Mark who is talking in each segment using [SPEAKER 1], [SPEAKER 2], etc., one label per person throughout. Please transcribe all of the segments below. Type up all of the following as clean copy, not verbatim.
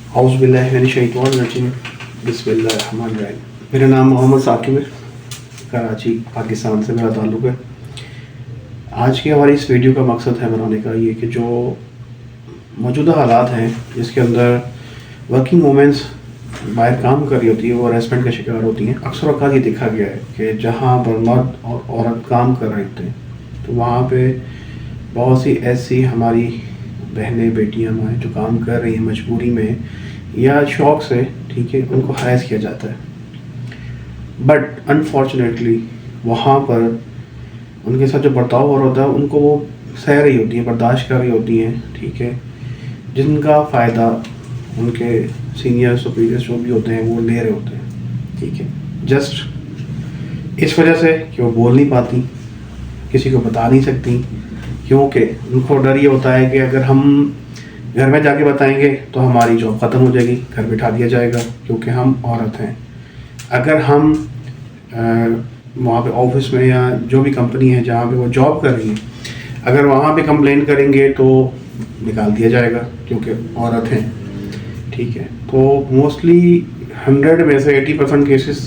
[SPEAKER 1] औज़ुबिल्लाहिमिनश्शैतानिर्रजीम बिस्मिल्लाहिर्रहमानिर्रहीम। मेरा नाम मोहम्मद साकिब है, कराची पाकिस्तान से मेरा ताल्लुक़ है। आज की हमारी इस वीडियो का मकसद है बनाने का ये कि जो मौजूदा हालात हैं जिसके अंदर वर्किंग वूमेंस बाहर काम कर रही होती है वो हरासमेंट का शिकार होती हैं। अक्सर औक़ात ये देखा गया है कि जहाँ पर मर्द और औरत काम कर रहे थे तो वहाँ पे बहुत सी ऐसी हमारी बहनें बेटियाँ माएँ जो काम कर रही हैं मजबूरी में या शौक़ से, ठीक है, उनको हायर किया जाता है। बट अनफॉर्चुनेटली वहाँ पर उनके साथ जो बर्ताव हो रहा होता है उनको वो सह रही होती हैं, बर्दाश्त कर रही होती हैं, ठीक है, जिनका फ़ायदा उनके सीनियर सुपीरियर जो भी होते हैं वो ले रहे होते हैं, ठीक है, जस्ट इस वजह से कि वो बोल नहीं पाती, किसी को बता नहीं सकती, क्योंकि उनको डर ये होता है कि अगर हम घर में जाके बताएंगे तो हमारी जॉब ख़त्म हो जाएगी, घर बिठा दिया जाएगा क्योंकि हम औरत हैं। अगर हम वहाँ पे ऑफिस में या जो भी कंपनी है जहाँ पे वो जॉब कर रही है, अगर वहाँ पे कंप्लेन करेंगे तो निकाल दिया जाएगा क्योंकि औरत हैं, ठीक है। तो मोस्टली 100 में से 80% केसेस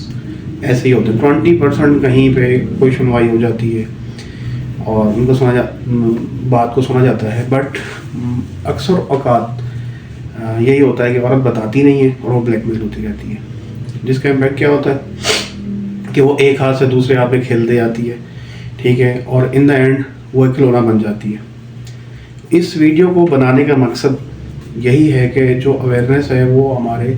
[SPEAKER 1] ऐसे ही होते हैं। 20% कहीं पे कोई सुनवाई हो जाती है और उनको बात को सुना जाता है, बट अक्सर औक़ात यही होता है कि औरत बताती नहीं है और वो ब्लैकमेल होती रहती है, जिसका इम्पैक्ट क्या होता है कि वो एक हाथ से दूसरे हाथ पे खेलते जाती है, ठीक है, और इन द एंड वो एक खिलौना बन जाती है। इस वीडियो को बनाने का मकसद यही है कि जो अवेयरनेस है वो हमारे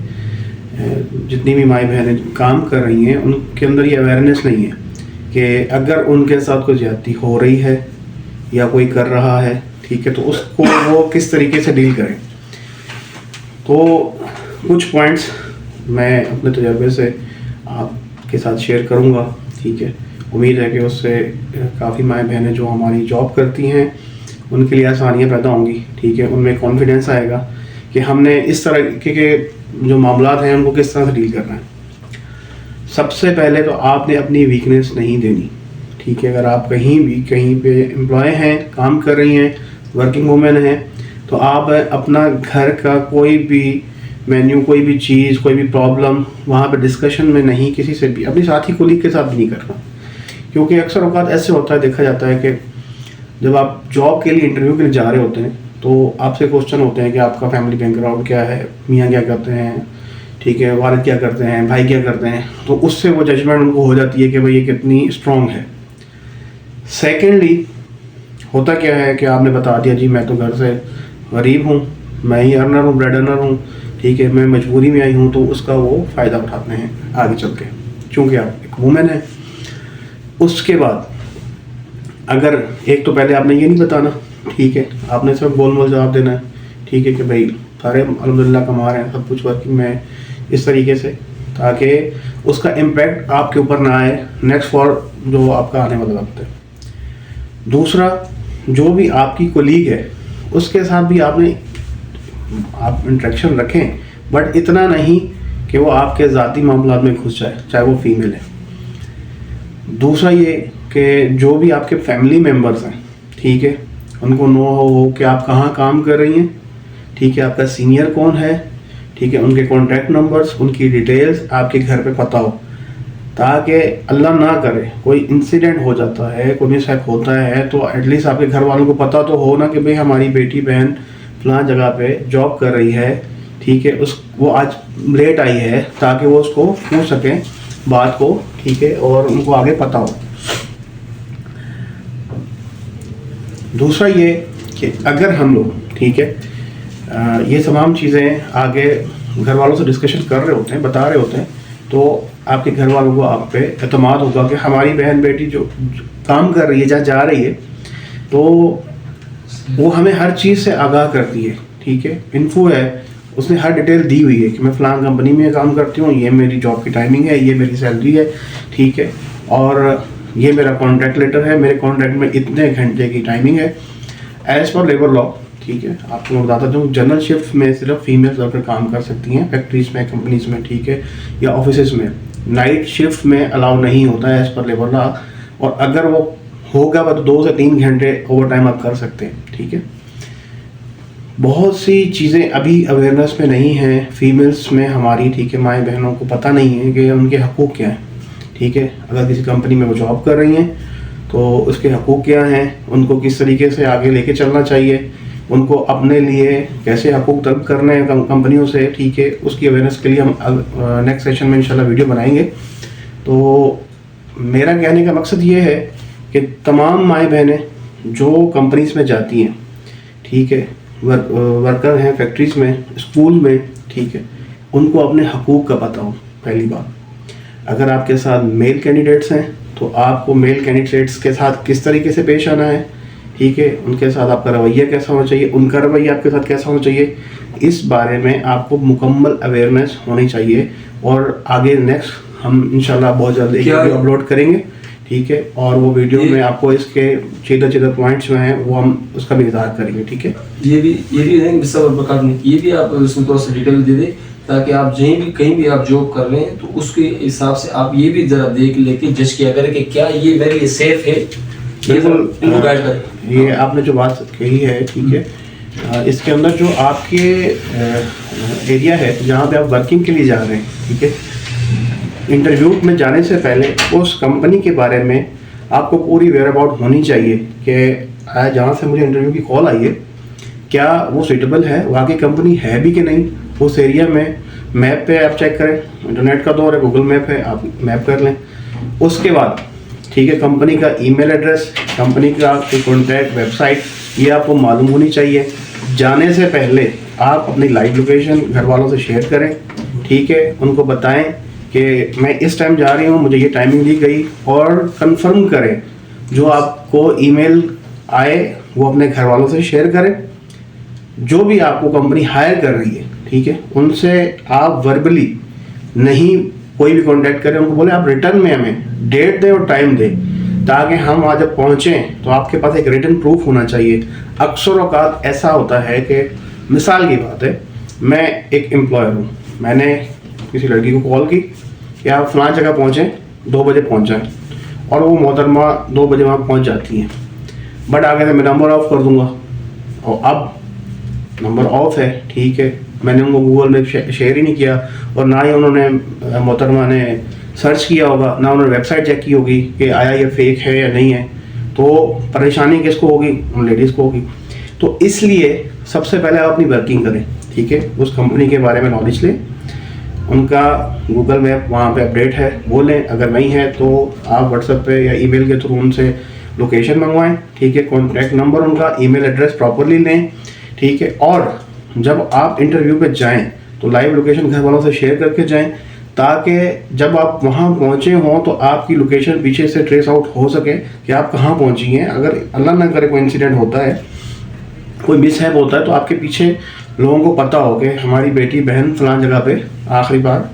[SPEAKER 1] जितनी भी माई बहनें काम कर रही हैं उनके अंदर ये अवेयरनेस नहीं है कि अगर उनके साथ कोई ज़्यादती हो रही है या कोई कर रहा है, ठीक है, तो उसको वो किस तरीके से डील करें। तो कुछ पॉइंट्स मैं अपने तजर्बे से आपके साथ शेयर करूंगा, ठीक है। उम्मीद है कि उससे काफ़ी माएँ बहनें जो हमारी जॉब करती हैं उनके लिए आसानियाँ पैदा होंगी, ठीक है, उनमें कॉन्फिडेंस आएगा कि हमने इस तरह के जो मामलात हैं उनको किस तरह से डील करना है। सबसे पहले तो आपने अपनी वीकनेस नहीं देनी, ठीक है। अगर आप कहीं पे एम्प्लॉय हैं, काम कर रही हैं, वर्किंग वूमेन हैं, तो आप अपना घर का कोई भी मेन्यू, कोई भी चीज़, कोई भी प्रॉब्लम वहाँ पे डिस्कशन में नहीं किसी से भी, अपने साथी कोलीग के साथ भी नहीं करना, क्योंकि अक्सर औक़ात ऐसे होता है, देखा जाता है कि जब आप जॉब के लिए इंटरव्यू के लिए जा रहे होते हैं तो आपसे क्वेश्चन होते हैं कि आपका फैमिली बैकग्राउंड क्या है, मियाँ क्या करते हैं, ठीक है, वालिद क्या करते हैं, भाई क्या करते हैं, तो उससे वो जजमेंट उनको हो जाती है कि भाई ये कितनी स्ट्रॉन्ग है। सेकेंडली होता क्या है कि आपने बता दिया जी मैं तो घर से गरीब हूँ, मैं ही अर्नर हूँ, ब्रेड अर्नर हूँ, ठीक है, मैं मजबूरी में आई हूँ, तो उसका वो फ़ायदा उठाते हैं आगे चल के, चूँकि आप एक वूमेन है। उसके बाद अगर एक तो पहले आपने ये नहीं बताना, ठीक है, आपने सिर्फ बोल मोल जवाब देना है, ठीक है, कि भाई सारे अल्हम्दुलिल्लाह कमा रहे हैं, सब कुछ वर्किंग में है, इस तरीके से, ताकि उसका इम्पैक्ट आपके ऊपर ना आए नेक्स्ट फॉर जो आपका आने वाला वक्त है। दूसरा, जो भी आपकी कोलीग है उसके साथ भी आप इंटरेक्शन रखें, बट इतना नहीं कि वो आपके ज़ाती मामलात में घुस जाए, चाहे वो फीमेल है। दूसरा ये कि जो भी आपके फैमिली मेम्बर्स हैं, ठीक है, उनको नो हो कि आप कहाँ काम कर रही हैं, ठीक है, आपका सीनियर कौन है, ठीक है, उनके कॉन्टैक्ट नंबर्स, उनकी डिटेल्स आपके घर पे पता हो, ताकि अल्लाह ना करे कोई इंसिडेंट हो जाता है, कोई मिसहैप होता है, तो एटलीस्ट आपके घर वालों को पता तो हो ना कि भाई हमारी बेटी बहन फलां जगह पे जॉब कर रही है, ठीक है, वो आज लेट आई है, ताकि वो उसको पूछ सकें बात को, ठीक है, और उनको आगे पता हो। दूसरा ये कि अगर हम लोग, ठीक है, ये तमाम चीज़ें आगे घर वालों से डिस्कशन कर रहे होते हैं, बता रहे होते हैं, तो आपके घर वालों को आप पे एतमाद होगा कि हमारी बहन बेटी जो काम कर रही है, जहाँ जा रही है, तो वो हमें हर चीज़ से आगाह करती है, ठीक है, इन्फो है, उसने हर डिटेल दी हुई है कि मैं फ़लाँ कंपनी में काम करती हूँ, ये मेरी जॉब की टाइमिंग है, ये मेरी सैलरी है, ठीक है, और ये मेरा कॉन्ट्रैक्ट लेटर है, मेरे कॉन्ट्रैक्ट में इतने घंटे की टाइमिंग है एज़ पर लेबर लॉ, ठीक है। आपको मैं बताता हूँ जनरल शिफ्ट में सिर्फ फीमेल्स वर्कर काम कर सकती हैं, फैक्ट्रीज़ में, कंपनीज़ में, ठीक है, या ऑफिस में। नाइट शिफ्ट में अलाउ नहीं होता है एज़ पर लेबर लॉ, और अगर वो होगा तो 2 से 3 घंटे ओवर टाइम आप कर सकते हैं, ठीक है। बहुत सी चीज़ें अभी अवेयरनेस में नहीं हैं फीमेल्स में हमारी, ठीक है, माएँ बहनों को पता नहीं है कि उनके हकूक़ क्या हैं, ठीक है। अगर किसी कंपनी में वो जॉब कर रही हैं तो उसके हकूक़ क्या हैं, उनको किस तरीके से आगे लेके चलना चाहिए, उनको अपने लिए कैसे हकूक़ तलब करने हैं कंपनियों से, ठीक है। उसकी अवेयरनेस के लिए हम नेक्स्ट सेशन में इंशाल्लाह वीडियो बनाएंगे। तो मेरा कहने का मकसद ये है कि तमाम माएँ बहनें जो कंपनीज़ में जाती हैं, ठीक है, वर्कर हैं फैक्ट्रीज़ में, स्कूल में, ठीक है, उनको अपने हकूक़ का पता हो। पहली बात, अगर आपके साथ मेल कैंडिडेट्स हैं तो आपको मेल कैंडिडेट्स के साथ किस तरीके से पेश आना है, ठीक है, उनके साथ आपका रवैया कैसा होना चाहिए, उनका रवैया आपके साथ कैसा होना चाहिए, इस बारे में आपको मुकम्मल अवेयरनेस होनी चाहिए। और आगे नेक्स्ट हम इंशाल्लाह बहुत जल्द एक वीडियो अपलोड करेंगे, ठीक है, और वो वीडियो में आपको इसके सीधा पॉइंट्स जो हैं वो हम उसका भी इज़हार करेंगे, ठीक है।
[SPEAKER 2] ये भी है ये भी आप उसमें थोड़ा सा डिटेल दे दें, ताकि आप कहीं भी आप जॉब कर रहे हैं तो उसके हिसाब से आप ये भी जरा देख लेके जज किया करें कि क्या ये मेरे लिए सेफ है।
[SPEAKER 1] ये आपने जो बात कही है, ठीक है, इसके अंदर जो आपके एरिया है जहाँ पे आप वर्किंग के लिए जा रहे हैं, ठीक है, इंटरव्यू में जाने से पहले उस कंपनी के बारे में आपको पूरी वेयर अबाउट होनी चाहिए कि जहाँ से मुझे इंटरव्यू की कॉल आई है क्या वो सूटेबल है, वाकई कंपनी है भी कि नहीं। उस एरिया में मैप पे आप चेक करें, इंटरनेट का दौर है, गूगल मैप है, आप मैप कर लें। उसके बाद, ठीक है, कंपनी का ईमेल एड्रेस, कंपनी का कॉन्टैक्ट वेबसाइट, ये आपको मालूम होनी चाहिए। जाने से पहले आप अपनी लाइव लोकेशन घर वालों से शेयर करें, ठीक है, उनको बताएं कि मैं इस टाइम जा रही हूँ, मुझे ये टाइमिंग दी गई, और कंफर्म करें जो आपको ईमेल आए वो अपने घर वालों से शेयर करें। जो भी आपको कंपनी हायर कर रही है, ठीक है, उनसे आप वर्बली नहीं कोई भी कांटेक्ट करें, उनको बोले आप रिटर्न में हमें डेट दें और टाइम दें, ताकि हम आज जब पहुँचें तो आपके पास एक रिटर्न प्रूफ होना चाहिए। अक्सर औकात ऐसा होता है कि मिसाल की बात है, मैं एक एम्प्लॉयर हूँ, मैंने किसी लड़की को कॉल की कि आप फलां जगह पहुँचें, 2 बजे पहुँच जाएँ, और वो मोहतरमा 2 बजे वहाँ पहुँच जाती हैं, बट आगे से मैं नंबर ऑफ कर दूँगा, और अब नंबर ऑफ है, ठीक है, मैंने उनको गूगल में शेयर ही नहीं किया, और ना ही उन्होंने मोहतरमा ने सर्च किया होगा, ना उन्होंने वेबसाइट चेक की होगी कि आया ये फेक है या नहीं है। तो परेशानी किसको होगी, उन लेडीज़ को होगी। तो इसलिए सबसे पहले आप अपनी वर्किंग करें, ठीक है, उस कंपनी के बारे में नॉलेज लें, उनका गूगल मैप वहाँ पे अपडेट है वो लें, अगर नहीं है तो आप व्हाट्सएप पे या ईमेल के थ्रू उनसे लोकेशन मंगवाएं, ठीक है, कॉन्टैक्ट नंबर, उनका ईमेल एड्रेस प्रॉपरली लें, ठीक है। और जब आप इंटरव्यू पे जाएं तो लाइव लोकेशन घर वालों से शेयर करके जाएं, ताकि जब आप वहाँ पहुँचे हों तो आपकी लोकेशन पीछे से ट्रेस आउट हो सके कि आप कहाँ पहुँची हैं। अगर अल्लाह ना करे कोई इंसिडेंट होता है, कोई मिसहैप होता है, तो आपके पीछे लोगों को पता हो कि हमारी बेटी बहन फलां जगह पे आखिरी बार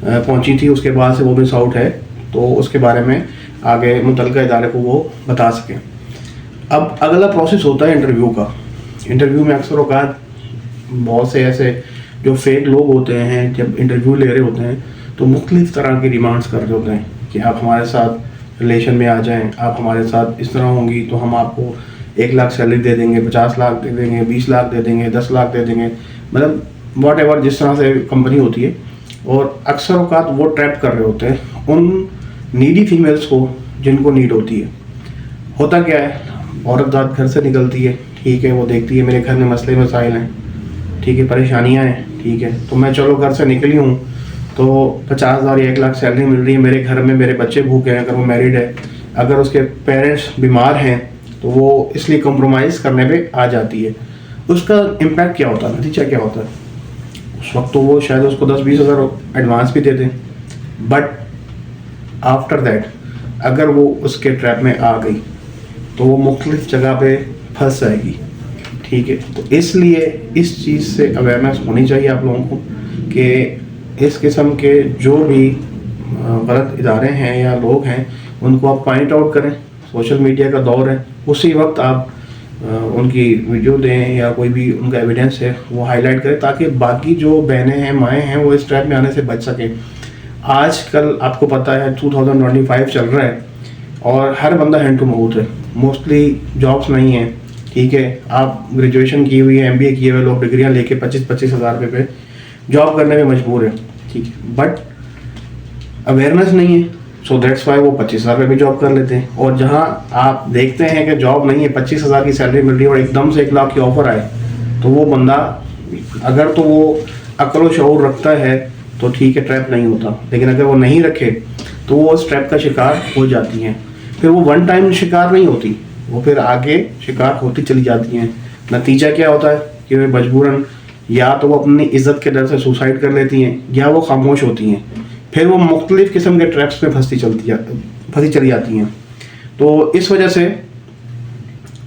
[SPEAKER 1] पहुँची थी, उसके बाद से वो मिस आउट है, तो उसके बारे में आगे मुतल्लिका इदारे को वो बता सकें। अब अगला प्रोसेस होता है इंटरव्यू का। इंटरव्यू में अक्सर औकात बहुत से ऐसे जो फेक लोग होते हैं, जब इंटरव्यू ले रहे होते हैं तो मुख्तलिफ़ तरह की डिमांड्स कर रहे होते हैं कि आप हमारे साथ रिलेशन में आ जाएं, आप हमारे साथ इस तरह होंगी तो हम आपको 1 लाख सैलरी दे देंगे, 50 लाख दे देंगे, 20 लाख दे देंगे, 10 लाख दे देंगे, मतलब वॉट एवर जिस तरह से कंपनी होती है। और अक्सर औकात वो ट्रैप कर रहे होते हैं उन नीडी फीमेल्स को जिनको नीड होती है। होता क्या है, औरत रात घर से निकलती है, ठीक है, वो देखती है मेरे घर में मसले मसाइल हैं, ठीक है, परेशानियां हैं, ठीक है, तो मैं चलो घर से निकली हूँ तो 50,000 या 1 लाख सैलरी मिल रही है, मेरे घर में मेरे बच्चे भूखे हैं, अगर वो मैरिड है, अगर उसके पेरेंट्स बीमार हैं तो वो इसलिए कॉम्प्रोमाइज़ करने पे आ जाती है। उसका इम्पैक्ट क्या होता है, नतीजा क्या होता है, उस वक्त तो वो शायद उसको 10-20 हज़ार एडवांस भी दे दें, बट आफ्टर दैट अगर वो उसके ट्रैप में आ गई तो वो मुख्तलिफ जगह पे फंस जाएगी, ठीक है। तो इसलिए इस चीज़ से अवेयरनेस होनी चाहिए आप लोगों को कि इस किस्म के जो भी गलत इदारे हैं या लोग हैं उनको आप पॉइंट आउट करें। सोशल मीडिया का दौर है, उसी वक्त आप उनकी वीडियो दें या कोई भी उनका एविडेंस है वो हाईलाइट करें, ताकि बाकी जो बहनें हैं, माएँ हैं, वो इस ट्रैप में आने से बच सकें। आजकल आपको पता है 2025 चल रहा है और हर बंदा हैंड टू माउथ है, मोस्टली जॉब्स नहीं है, ठीक है, आप ग्रेजुएशन की हुई है, MBA किए हुए लोग डिग्रियां लेके 25-25 हज़ार रुपये पे जॉब करने में मजबूर है, ठीक है, बट अवेयरनेस नहीं है, सो दैट्स वाई वो 25 हज़ार रुपये भी जॉब कर लेते हैं। और जहाँ आप देखते हैं कि जॉब नहीं है, 25 हज़ार की सैलरी मिल रही है और एकदम से 1 लाख की ऑफर आए, तो वो बंदा अगर तो वो अक्ल और शऊर रखता है तो ठीक है, ट्रैप नहीं होता, लेकिन अगर वो नहीं रखे तो वो उस ट्रैप का शिकार हो जाती हैं। फिर वो वन टाइम शिकार नहीं होती, वो फिर आगे शिकार होती चली जाती हैं। नतीजा क्या होता है कि वे मजबूरन या तो वो अपनी इज्जत के डर से सुसाइड कर लेती हैं या वो खामोश होती हैं, फिर वो मुख्तलिफ किस्म के ट्रैप्स में फंसी चली जाती हैं। तो इस वजह से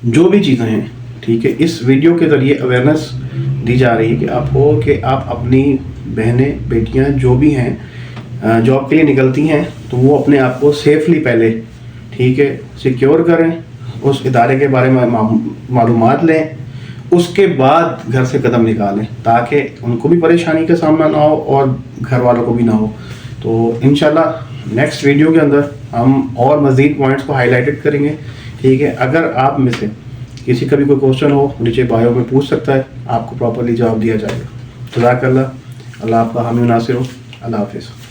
[SPEAKER 1] जो भी चीज़ें हैं, ठीक है, इस वीडियो के ज़रिए अवेयरनेस दी जा रही है कि आपको, कि आप अपनी बहनें बेटियां जो भी हैं जॉब के लिए निकलती हैं तो वो अपने आप को सेफली पहले, ठीक है, सिक्योर करें, उस इदारे के बारे में मालूमात लें, उसके बाद घर से कदम निकालें ताकि उनको भी परेशानी का सामना ना हो और घर वालों को भी ना हो। तो इंशाल्लाह नेक्स्ट वीडियो के अंदर हम और मज़ीद पॉइंट्स को हाईलाइटेड करेंगे, ठीक है। अगर आप में से किसी का भी कोई क्वेश्चन हो, नीचे बायो में पूछ सकता है, आपको प्रॉपर्ली जवाब दिया जाएगा। जज़ाकल्लाह, अल्लाह आपका हामी नासिर हो। अल्लाह हाफिज़।